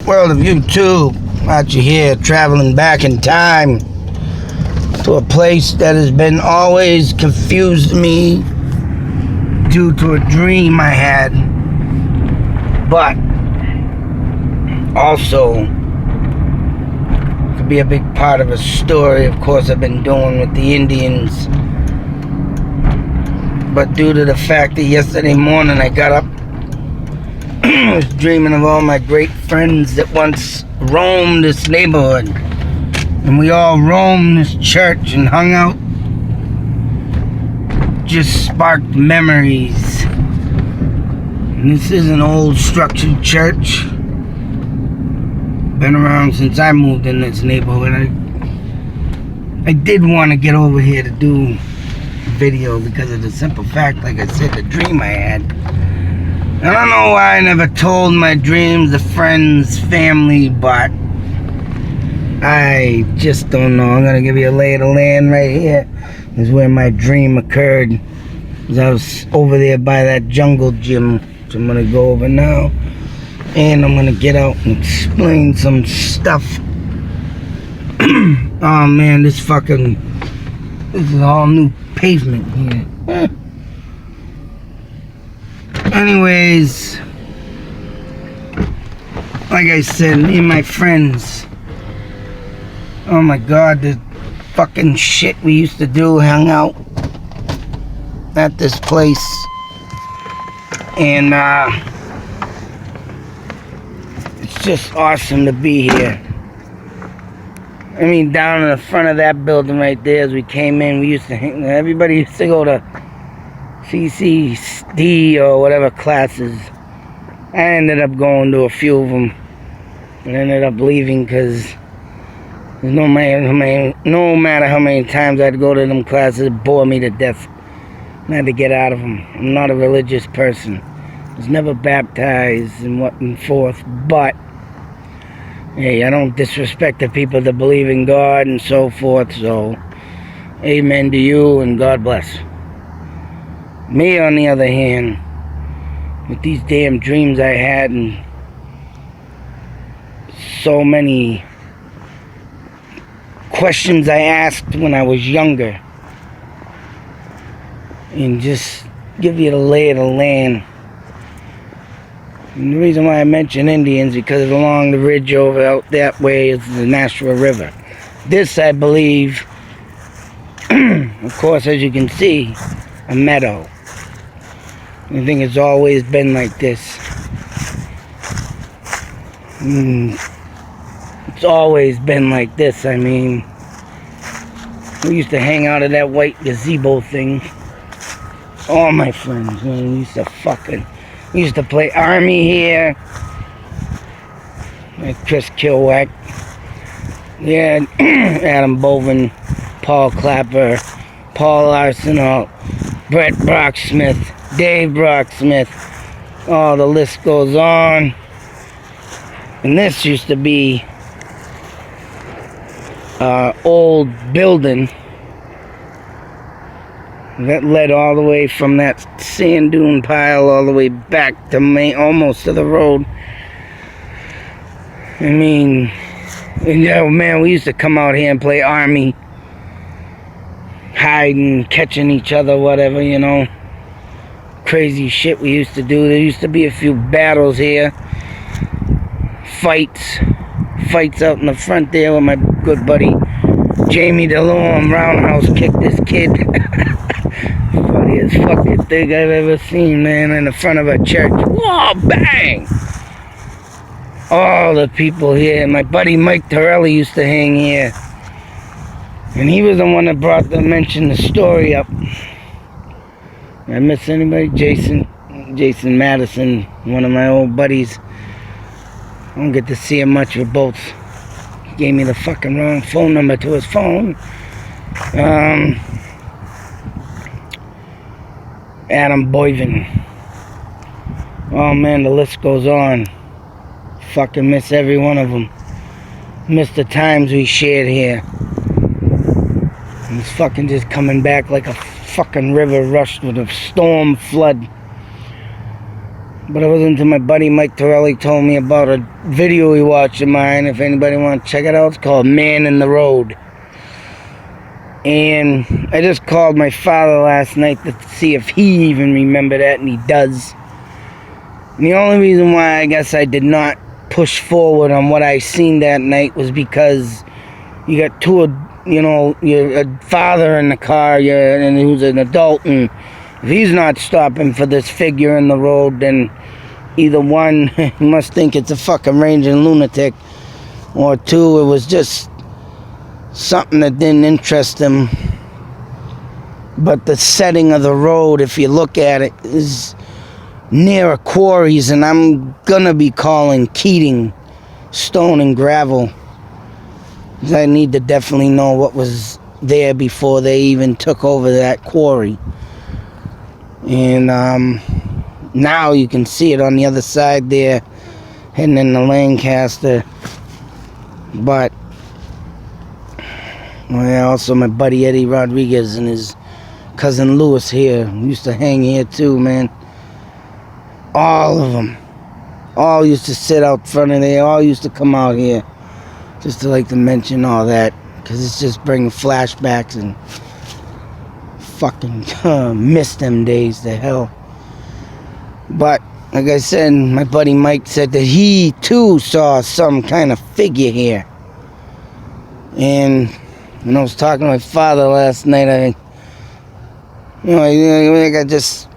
world of YouTube, out you here traveling back in time to a place that has been always confused me due to a dream I had, but also could be a big part of a story, of course, I've been doing with the Indians. But due to the fact that yesterday morning I got up, I was dreaming of all my great friends that once roamed this neighborhood, and we all roamed this church and hung out. Just sparked memories. And this is an old structured church. Been around since I moved in this neighborhood. I did want to get over here to do a video because of the simple fact, like I said, the dream I had. I don't know why I never told my dreams to friends, family, but I just don't know. I'm gonna give you a lay of the land right here. This is where my dream occurred. I was over there by that jungle gym, which I'm gonna go over now, and I'm gonna get out and explain some stuff. Oh man, this is all new pavement here. Anyways, like I said, me and my friends, oh my god, the fucking shit we used to do, hang out at this place, and it's just awesome to be here. I mean, down in the front of that building right there, as we came in, we used to hang, everybody used to go to CCD or whatever classes. I ended up going to a few of them and ended up leaving because no matter how many times I'd go to them classes, it bored me to death. I had to get out of them. I'm not a religious person. I was never baptized and what and forth, but hey, I don't disrespect the people that believe in God and so forth, so amen to you and God bless. Me, on the other hand, with these damn dreams I had and so many questions I asked when I was younger, and just give you the lay of the land. And the reason why I mention Indians, because along the ridge over out that way is the Nashua River. This, I believe, of course, as you can see, a meadow. I think it's always been like this. It's always been like this. I mean, we used to hang out at that white gazebo thing. All my friends, man, we used to play Army here. Like Chris Kilwack. Yeah, Adam Bovin, Paul Clapper, Paul Arsenal, Brett Brocksmith, Dave Brocksmith. Oh, the list goes on. And this used to be old building that led all the way from that sand dune pile all the way back to almost to the road. I mean, and yeah, man, we used to come out here and play Army, hiding, catching each other, whatever, you know. Crazy shit we used to do. There used to be a few battles here. Fights out in the front there with my good buddy Jamie DeLorme. Roundhouse kicked this kid. Funniest fucking thing I've ever seen, man, in the front of a church. Whoa, bang! All the people here. My buddy Mike Torelli used to hang here. And he was the one that mentioned the story up. Did I miss anybody? Jason Madison, one of my old buddies. I don't get to see him much with both. He gave me the fucking wrong phone number to his phone. Adam Boyven. Oh man, the list goes on. Fucking miss every one of them. Miss the times we shared here. And it's fucking just coming back like a fucking river rushed with a storm flood. But it wasn't until my buddy Mike Torelli told me about a video he watched of mine. If anybody wants to check it out, it's called Man in the Road. And I just called my father last night to see if he even remembered that, and he does. And the only reason why I guess I did not push forward on what I seen that night was because you got two, you're a father in the car, and who's an adult, and if he's not stopping for this figure in the road, then either one, he must think it's a fucking raging lunatic, or two, it was just something that didn't interest him. But the setting of the road, if you look at it, is near a quarries, and I'm gonna be calling Keating Stone and Gravel. I need to definitely know what was there before they even took over that quarry. And now you can see it on the other side there, heading into Lancaster. But also my buddy Eddie Rodriguez and his cousin Louis here used to hang here too, man. All of them, all used to sit out front of there. All used to come out here, just to like to mention all that, because it's just bringing flashbacks and fucking miss them days to hell. But like I said, my buddy Mike said that he too saw some kind of figure here. And when I was talking to my father last night, I'm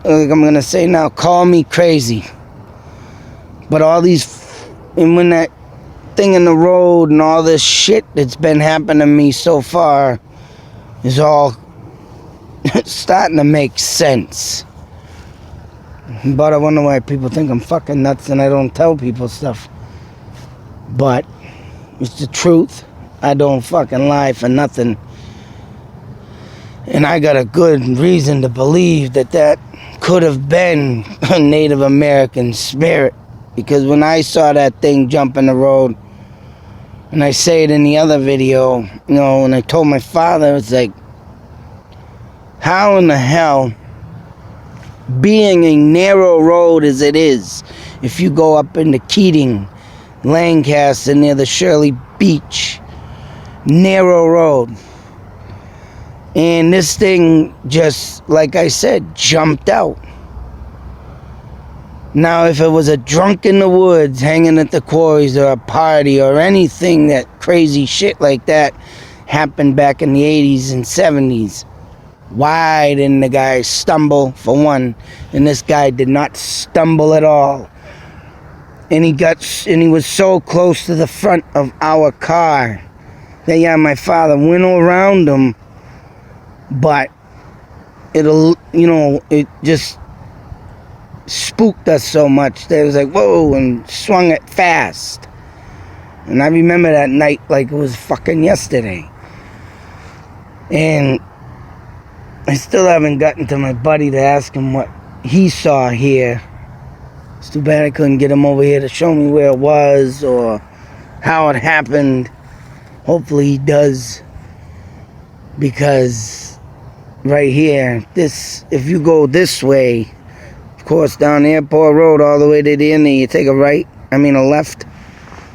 gonna say now, call me crazy, but all these, and when that thing in the road and all this shit that's been happening to me so far is all starting to make sense. But I wonder why people think I'm fucking nuts and I don't tell people stuff. But it's the truth. I don't fucking lie for nothing. And I got a good reason to believe that that could have been a Native American spirit. Because when I saw that thing jump in the road, and I say it in the other video, when I told my father, it's like, how in the hell, being a narrow road as it is, if you go up into Keating, Lancaster, near the Shirley Beach, narrow road, and this thing just, like I said, jumped out. Now, if it was a drunk in the woods hanging at the quarries, or a party, or anything that crazy shit like that happened back in the 80s and 70s, why didn't the guy stumble, for one? And this guy did not stumble at all. And he was so close to the front of our car that, my father went around him, but it just spooked us so much that it was like, whoa, and swung it fast. And I remember that night like it was fucking yesterday. And I still haven't gotten to my buddy to ask him what he saw here. It's too bad I couldn't get him over here to show me where it was or how it happened. Hopefully he does, because right here, if you go this way, of course, down Airport Road all the way to the end, you take a left,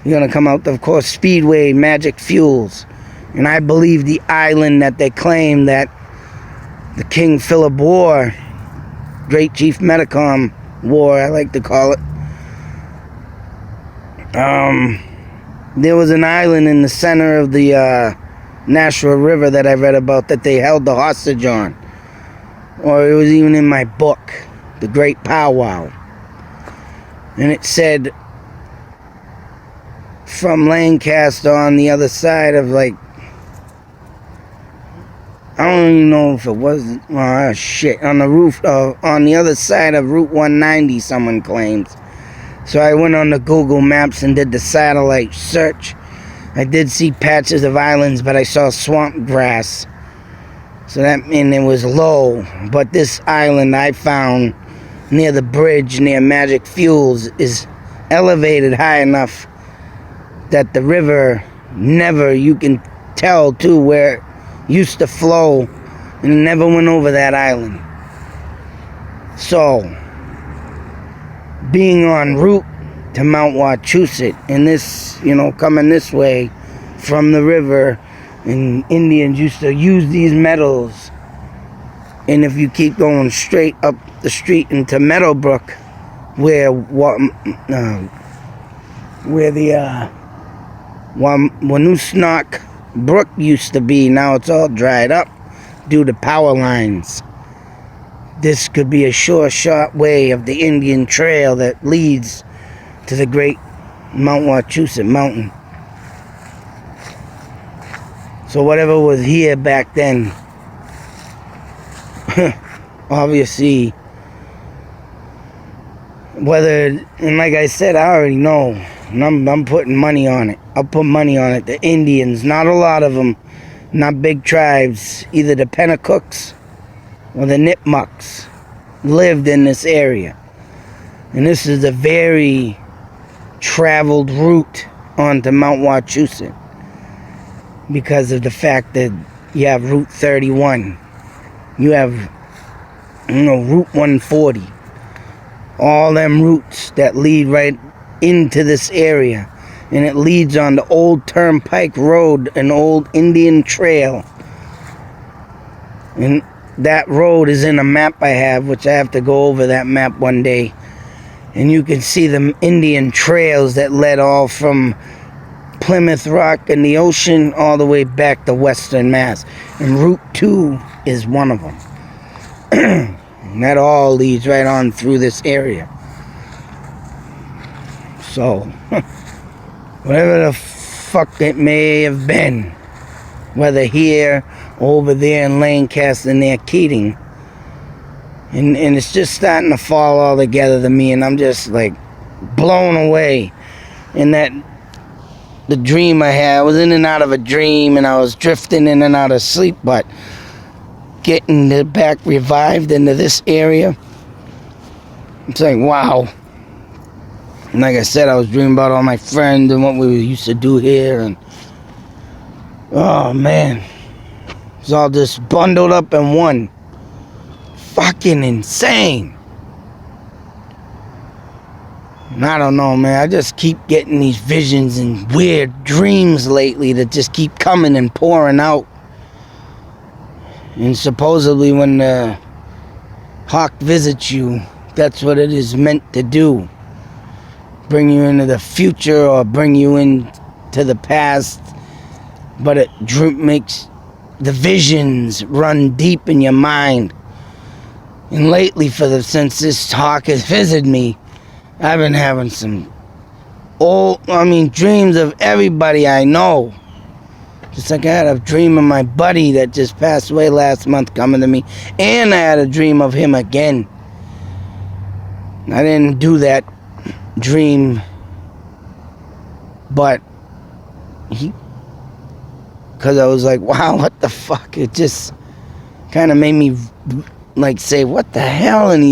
you're going to come out, of course, Speedway, Magic Fuels. And I believe the island that they claim that the King Philip War, Great Chief Metacom War, I like to call it, there was an island in the center of the Nashua River that I read about that they held the hostage on. Or it was even in my book, The Great Powwow. And it said from Lancaster on the other side of, like, I don't even know if it was, on the roof, on the other side of Route 190, someone claims. So I went on the Google Maps and did the satellite search. I did see patches of islands, but I saw swamp grass. So that meant it was low. But this island I found near the bridge, near Magic Fuels, is elevated high enough that the river never, you can tell too, where it used to flow, and it never went over that island. So being en route to Mount Wachusett, and this, coming this way from the river, and Indians used to use these meadows. And if you keep going straight up the street into Meadowbrook, where the Wanusknock Brook used to be, now it's all dried up due to power lines. This could be a sure shot way of the Indian Trail that leads to the great Mount Wachusett Mountain. So whatever was here back then, obviously, and like I said, I already know, and I'm putting money on it. I'll put money on it. The Indians, not a lot of them, not big tribes, either the Penacooks or the Nipmucks, lived in this area. And this is a very traveled route onto Mount Wachusett because of the fact that you have Route 31. You have, Route 140. All them routes that lead right into this area. And it leads on the old Turnpike Road, an old Indian trail. And that road is in a map I have, which I have to go over that map one day. And you can see the Indian trails that led all from Plymouth Rock and the ocean all the way back to Western Mass. And Route 2 is one of them. And that all leads right on through this area. So, whatever the fuck it may have been, whether here, over there in Lancaster near Keating, and it's just starting to fall all together to me, and I'm just like blown away. And that the dream I had, I was in and out of a dream, and I was drifting in and out of sleep, but getting back revived into this area, it's like, wow. And like I said, I was dreaming about all my friends and what we used to do here, and oh man, it's all just bundled up in one. Fucking insane. And I don't know, man, I just keep getting these visions and weird dreams lately that just keep coming and pouring out. And supposedly when the hawk visits you, that's what it is meant to do. Bring you into the future or bring you into the past. But it makes the visions run deep in your mind. And lately, since this hawk has visited me, I've been having some dreams of everybody I know. Just like I had a dream of my buddy that just passed away last month coming to me. And I had a dream of him again. I didn't do that dream, but because I was like, wow, what the fuck? It just kind of made me like say, what the hell? And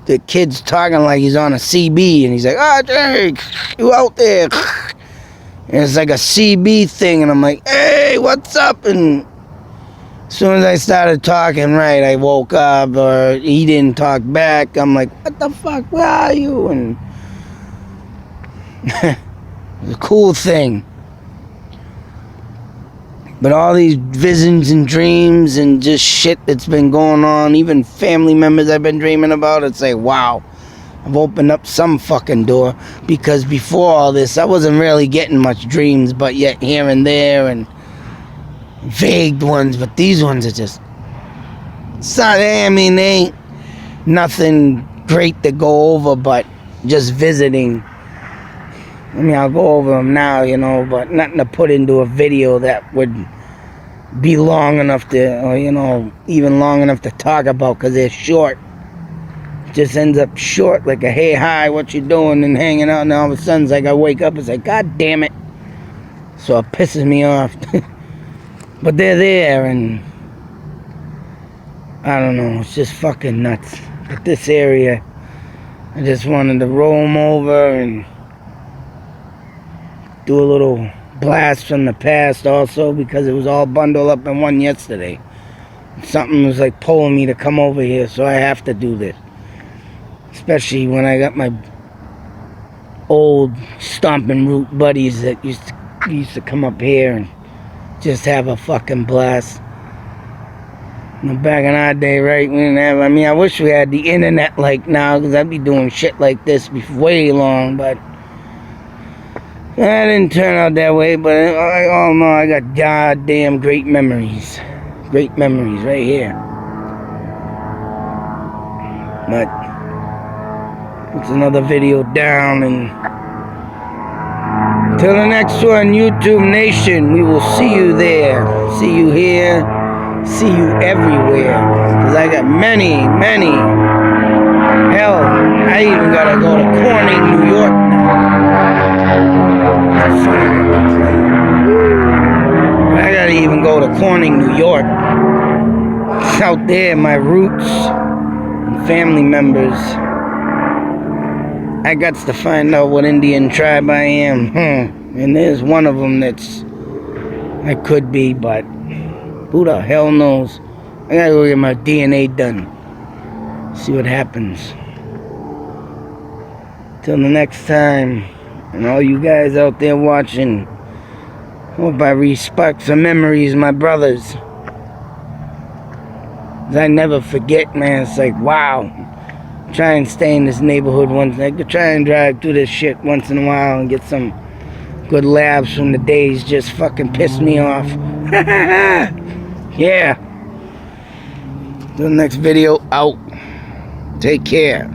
the kid's talking like he's on a CB, and he's like, Jake, you out there? And it's like a CB thing, and I'm like, hey, what's up? And as soon as I started talking, right, I woke up, or he didn't talk back. I'm like, what the fuck, where are you? And it's a cool thing. But all these visions and dreams and just shit that's been going on, even family members I've been dreaming about, it's like, wow, I've opened up some fucking door. Because before all this, I wasn't really getting much dreams, but yet here and there, and vague ones. But these ones are just, they ain't nothing great to go over, but just visiting. I'll go over them now, but nothing to put into a video that would be long enough to, or, even long enough to talk about, because they're short. It just ends up short, like a hey, hi, what you doing, and hanging out, and all of a sudden, it's like I wake up, it's like, God damn it. So it pisses me off. But they're there, and I don't know, it's just fucking nuts. But this area, I just wanted to roam over and do a little blast from the past also, because it was all bundled up in one yesterday. Something was like pulling me to come over here, so I have to do this. Especially when I got my old stomping root buddies that used to come up here and just have a fucking blast. Back in our day, right? We didn't have. I mean, I wish we had the internet like now, because I'd be doing shit like this way long. But that didn't turn out that way. But I all know I got goddamn great memories right here. But it's another video down, and till the next one, YouTube Nation, we will see you there. See you here. See you everywhere. Because I got many. Hell, I even gotta go to Corning, New York now. I gotta even go to Corning, New York. It's out there, my roots and family members. I got to find out what Indian tribe I am. And there's one of them I could be, but who the hell knows? I gotta go get my DNA done. See what happens. Till the next time, and all you guys out there watching, hope I respect some memories, my brothers. I never forget, man. It's like, wow. Try and stay in this neighborhood once. I could try and drive through this shit once in a while and get some good laughs from the days just fucking pissed me off. Yeah. The next video out. Take care.